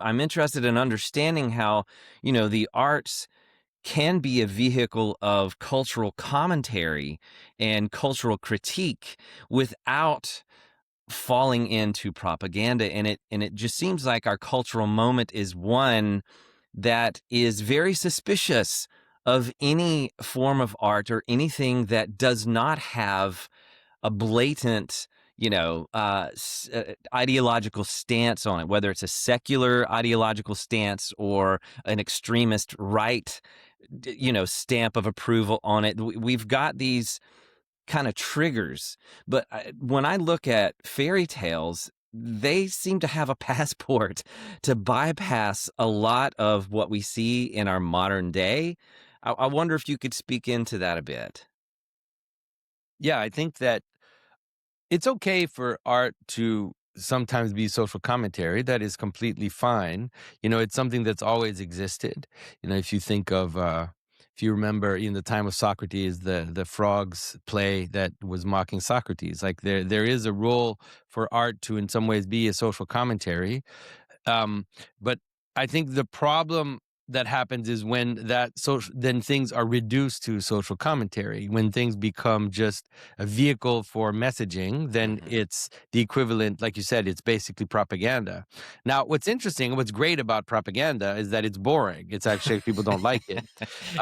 I'm interested in understanding how, the arts can be a vehicle of cultural commentary and cultural critique without falling into propaganda. And it just seems like our cultural moment is one that is very suspicious of any form of art or anything that does not have a blatant, ideological stance on it, whether it's a secular ideological stance or an extremist right, stamp of approval on it. We've got these kind of triggers, but when I look at fairy tales, they seem to have a passport to bypass a lot of what we see in our modern day. I wonder if you could speak into that a bit. Yeah, I think that it's okay for art to sometimes be social commentary. That is completely fine. It's something that's always existed. If you think of, if you remember in the time of Socrates, the frogs play that was mocking Socrates, like there is a role for art to in some ways be a social commentary. But I think the problem that happens is when then things are reduced to social commentary. When things become just a vehicle for messaging, then Hmm. it's the equivalent, like you said, it's basically propaganda. Now, what's interesting, what's great about propaganda is that it's boring. It's actually, people don't like it.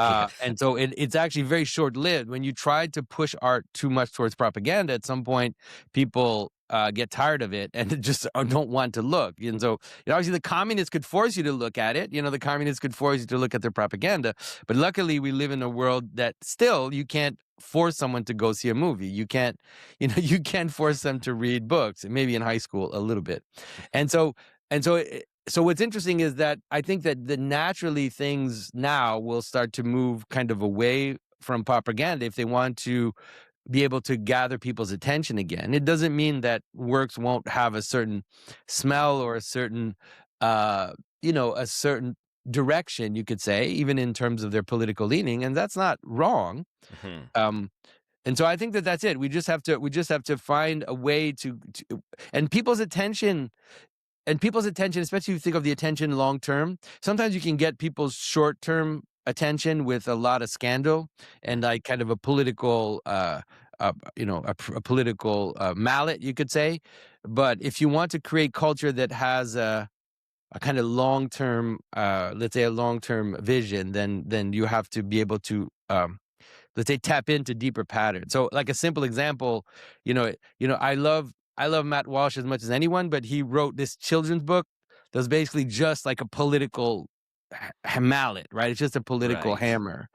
Yeah. And so it's actually very short lived. When you try to push art too much towards propaganda, at some point, people get tired of it and just don't want to look. And so, obviously, the communists could force you to look at it. The communists could force you to look at their propaganda. But luckily, we live in a world that still you can't force someone to go see a movie. You can't, you can't force them to read books. Maybe in high school a little bit. And so, so what's interesting is that I think that the naturally things now will start to move kind of away from propaganda if they want to be able to gather people's attention again. It doesn't mean that works won't have a certain smell or a certain, a certain direction, you could say, even in terms of their political leaning, and that's not wrong. Hmm. Um, and so I think that that's it. We just have to find a way to and people's attention, especially if you think of the attention long term, sometimes you can get people's short term attention with a lot of scandal and like kind of a political, a political mallet, you could say. But if you want to create culture that has a kind of long term, let's say a long term vision, then you have to be able to, let's say, tap into deeper patterns. So, like a simple example, I love Matt Walsh as much as anyone, but he wrote this children's book that's basically just like a political mallet, right? It's just a political Right. hammer.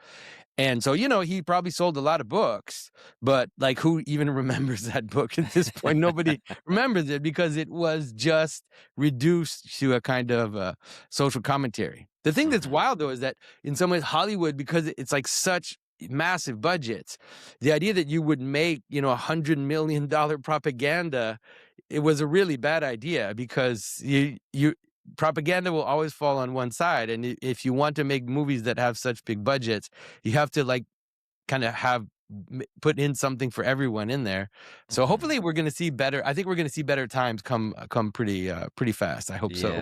And so, he probably sold a lot of books, but like who even remembers that book at this point? Nobody remembers it because it was just reduced to a kind of social commentary. The thing that's Hmm. wild though is that in some ways Hollywood, because it's like such massive budgets, the idea that you would make, $100 million propaganda, it was a really bad idea because you propaganda will always fall on one side. And if you want to make movies that have such big budgets, you have to like kind of have put in something for everyone in there. So Hmm. hopefully we're going to see better. I think we're going to see better times come pretty fast. I hope so. Yeah.